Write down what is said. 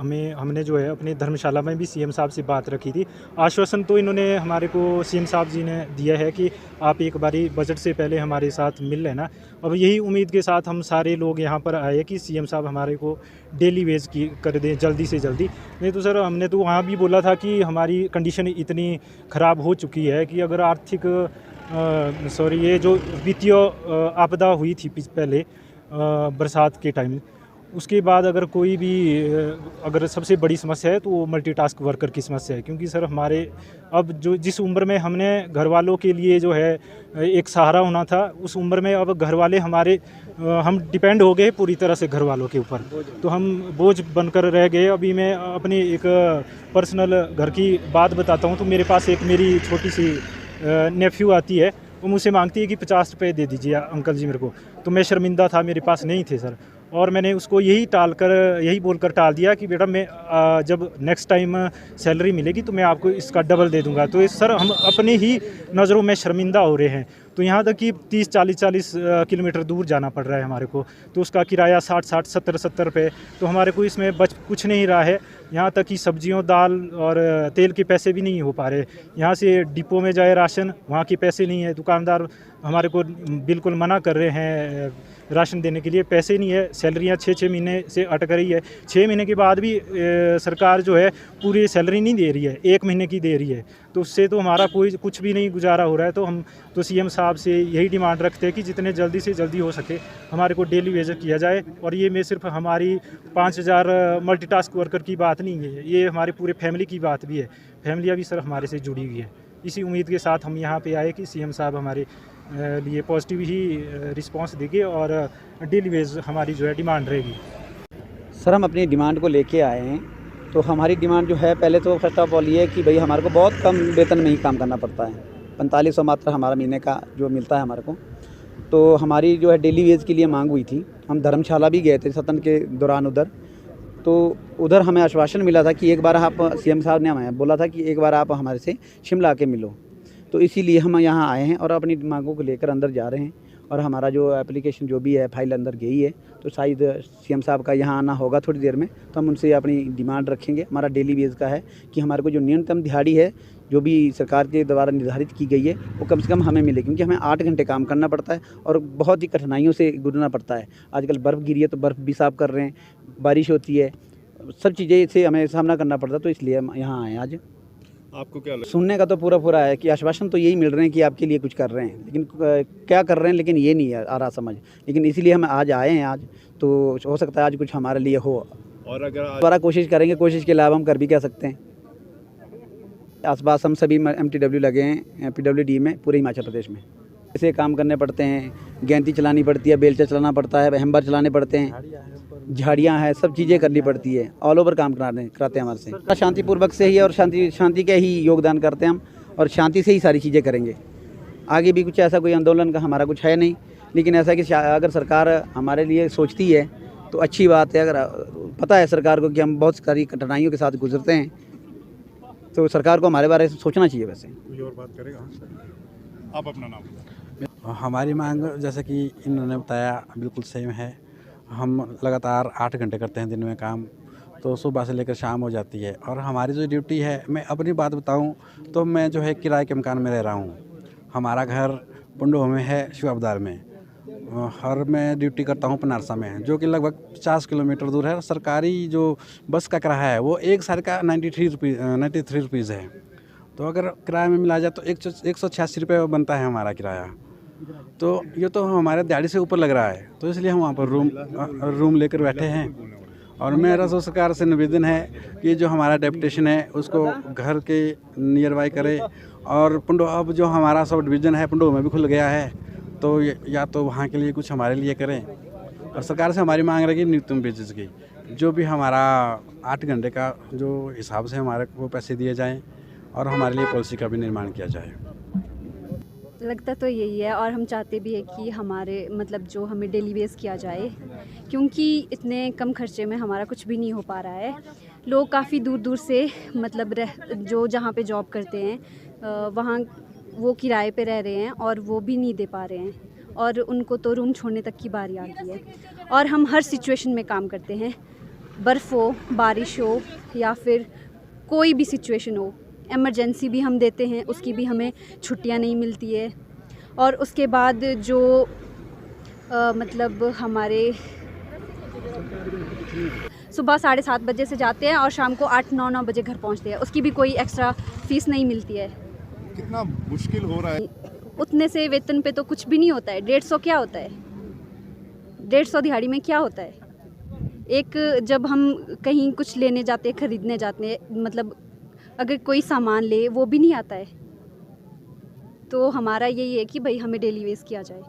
हमने जो है अपनी धर्मशाला में भी सीएम साहब से बात रखी थी। आश्वासन तो इन्होंने हमारे को सीएम साहब जी ने दिया है कि आप एक बारी बजट से पहले हमारे साथ मिल लेना। अब यही उम्मीद के साथ हम सारे लोग यहाँ पर आए कि सीएम साहब हमारे को डेली वेज की कर दें जल्दी से जल्दी। नहीं तो सर हमने तो वहाँ भी बोला था कि हमारी कंडीशन इतनी ख़राब हो चुकी है कि अगर आर्थिक ये जो वित्तीय आपदा हुई थी पहले बरसात के टाइम, उसके बाद अगर कोई भी अगर सबसे बड़ी समस्या है तो वो मल्टीटास्क वर्कर की समस्या है। क्योंकि सर हमारे अब जो जिस उम्र में हमने घर वालों के लिए जो है एक सहारा होना था, उस उम्र में अब घर वाले हमारे हम डिपेंड हो गए पूरी तरह से घर वालों के ऊपर, तो हम बोझ बनकर रह गए। अभी मैं अपनी एक पर्सनल घर की बात बताता हूँ। तो मेरे पास एक मेरी छोटी सी नेफ्यू आती है, वो मुझसे मांगती है कि 50 रुपये दे दीजिए अंकल जी मेरे को। तो मैं शर्मिंदा था, मेरे पास नहीं थे सर, और मैंने उसको यही बोलकर टाल दिया कि बेटा मैं जब नेक्स्ट टाइम सैलरी मिलेगी तो मैं आपको इसका डबल दे दूंगा। तो सर हम अपने ही नज़रों में शर्मिंदा हो रहे हैं। तो यहाँ तक कि 30-40 किलोमीटर दूर जाना पड़ रहा है हमारे को, तो उसका किराया 60-60 70-70 रुपये। तो हमारे को इसमें बच कुछ नहीं रहा है। यहाँ तक कि सब्जियों दाल और तेल के पैसे भी नहीं हो पा रहे। यहाँ से डिपो में जाए राशन, वहाँ के पैसे नहीं है। दुकानदार हमारे को बिल्कुल मना कर रहे हैं राशन देने के लिए, पैसे नहीं है। सैलरियाँ 6-6 महीने से अटक रही है। 6 महीने के बाद भी सरकार जो है पूरी सैलरी नहीं दे रही है, 1 महीने की दे रही है। तो उससे तो हमारा कोई कुछ भी नहीं गुजारा हो रहा है। तो हम तो सीएम साहब से यही डिमांड रखते हैं कि जितने जल्दी से जल्दी हो सके हमारे को डेली वेज किया जाए। और ये मैं सिर्फ हमारी 5000 मल्टीटास्क वर्कर की बात नहीं है, ये हमारी पूरे फैमिली की बात भी है। फैमिलियाँ भी सर हमारे से जुड़ी हुई है। इसी उम्मीद के साथ हम यहाँ पे आए कि सीएम साहब हमारे लिए पॉजिटिव ही रिस्पांस देंगे और डेली वेज हमारी जो है डिमांड रहेगी। सर हम अपनी डिमांड को लेके आए हैं। तो हमारी डिमांड जो है, पहले तो फर्स्ट ऑफ ऑल ये है कि भाई हमारे को बहुत कम वेतन में ही काम करना पड़ता है। 4500 मात्र हमारा महीने का जो मिलता है हमारे को। तो हमारी जो है डेली वेज के लिए मांग हुई थी। हम धर्मशाला भी गए थे सत्र के दौरान उधर, तो उधर हमें आश्वासन मिला था कि एक बार आप सीएम साहब ने हमें बोला था कि एक बार आप हमारे से शिमला आके मिलो। तो इसीलिए हम यहाँ आए हैं और अपनी मांगों को लेकर अंदर जा रहे हैं। और हमारा जो एप्लीकेशन जो भी है फाइल अंदर गई है, तो शायद सीएम साहब का यहाँ आना होगा थोड़ी देर में, तो हम उनसे अपनी डिमांड रखेंगे। हमारा डेली वेज का है कि हमारे को जो न्यूनतम दिहाड़ी है जो भी सरकार के द्वारा निर्धारित की गई है वो कम से कम हमें मिले, क्योंकि हमें 8 घंटे काम करना पड़ता है और बहुत ही कठिनाइयों से गुजरना पड़ता है। आजकल बर्फ़ गिरी है तो बर्फ़ भी साफ़ कर रहे हैं, बारिश होती है, सब चीज़ें से हमें सामना करना पड़ता है। तो इसलिए हम यहाँ आए आज। आपको क्या लगता है? सुनने का तो पूरा है कि आश्वासन तो यही मिल रहे हैं कि आपके लिए कुछ कर रहे हैं, लेकिन क्या कर रहे हैं लेकिन ये नहीं आ रहा समझ। लेकिन इसीलिए हम आज आए हैं आज, तो हो सकता है आज कुछ हमारे लिए हो। और अगर दोबारा कोशिश करेंगे, कोशिश के अलावा हम कर भी क्या सकते हैं। आसपास हम सभी MTW लगे हैं PWD में पूरे हिमाचल प्रदेश में। ऐसे काम करने पड़ते हैं, गेंती चलानी पड़ती है, बेलचा चलाना पड़ता है, हेम्बर चलाने पड़ते हैं, झाड़ियाँ हैं, सब चीज़ें करनी पड़ती है। ऑल ओवर काम कराते हैं हमारे से। शांतिपूर्वक से ही और शांति के ही योगदान करते हैं हम, और शांति से ही सारी चीज़ें करेंगे। आगे भी कुछ ऐसा कोई आंदोलन का हमारा कुछ है नहीं, लेकिन ऐसा कि अगर सरकार हमारे लिए सोचती है तो अच्छी बात है। अगर पता है सरकार को कि हम बहुत सारी कठिनाइयों के साथ गुजरते हैं, तो सरकार को हमारे बारे में सोचना चाहिए। वैसे कोई और बात करेगा? आप अपना नाम बताएं। हमारी मांग जैसे कि इन्होंने बताया बिल्कुल सेम है। हम लगातार 8 घंटे करते हैं दिन में काम, तो सुबह से लेकर शाम हो जाती है। और हमारी जो ड्यूटी है, मैं अपनी बात बताऊं तो मैं जो है किराए के मकान में रह रहा हूं। हमारा घर पुंडोह में है, शिवाबदार में, और मैं ड्यूटी करता हूं पनारसा में, जो कि लगभग 50 किलोमीटर दूर है। सरकारी जो बस का किराया है वो एक साल का 93 रुपीज़ है। तो अगर किराए में मिला जाए तो 186 रुपये बनता है हमारा किराया। तो ये तो हमारे दिहाड़ी से ऊपर लग रहा है, तो इसलिए हम वहाँ पर रूम लेकर बैठे हैं। और मेरा तो सरकार से निवेदन है कि जो हमारा डेपुटेशन है उसको घर के नियर बाई करे। और पुंडोह अब जो हमारा सब डिवीज़न है पुंडोह में भी खुल गया है, तो या तो वहाँ के लिए कुछ हमारे लिए करें। और सरकार से हमारी मांग रहेगी न्यूनतम वेजेस की, जो भी हमारा 8 घंटे का जो हिसाब से हमारे को पैसे दिए जाएँ, और हमारे लिए पॉलिसी का भी निर्माण किया जाए। लगता तो यही है, और हम चाहते भी है कि हमारे मतलब जो हमें डेली वेज किया जाए, क्योंकि इतने कम खर्चे में हमारा कुछ भी नहीं हो पा रहा है। लोग काफ़ी दूर दूर से मतलब जो जहाँ पे जॉब करते हैं वहाँ वो किराए पे रह रहे हैं और वो भी नहीं दे पा रहे हैं, और उनको तो रूम छोड़ने तक की बारी आती है। और हम हर सिचुएशन में काम करते हैं, बर्फ़ हो, बारिश हो या फिर कोई भी सिचुएशन हो, इमरजेंसी भी हम देते हैं, उसकी भी हमें छुट्टियां नहीं मिलती है। और उसके बाद जो मतलब हमारे सुबह 7:30 बजे से जाते हैं और शाम को 8-9 बजे घर पहुंचते हैं, उसकी भी कोई एक्स्ट्रा फ़ीस नहीं मिलती है। कितना मुश्किल हो रहा है। उतने से वेतन पे तो कुछ भी नहीं होता है। 150 क्या होता है? 150 दिहाड़ी में क्या होता है? एक जब हम कहीं कुछ लेने जाते हैं, ख़रीदने जाते हैं, मतलब अगर कोई सामान ले वो भी नहीं आता है। तो हमारा यही है कि भाई हमें डेली वेज किया जाए।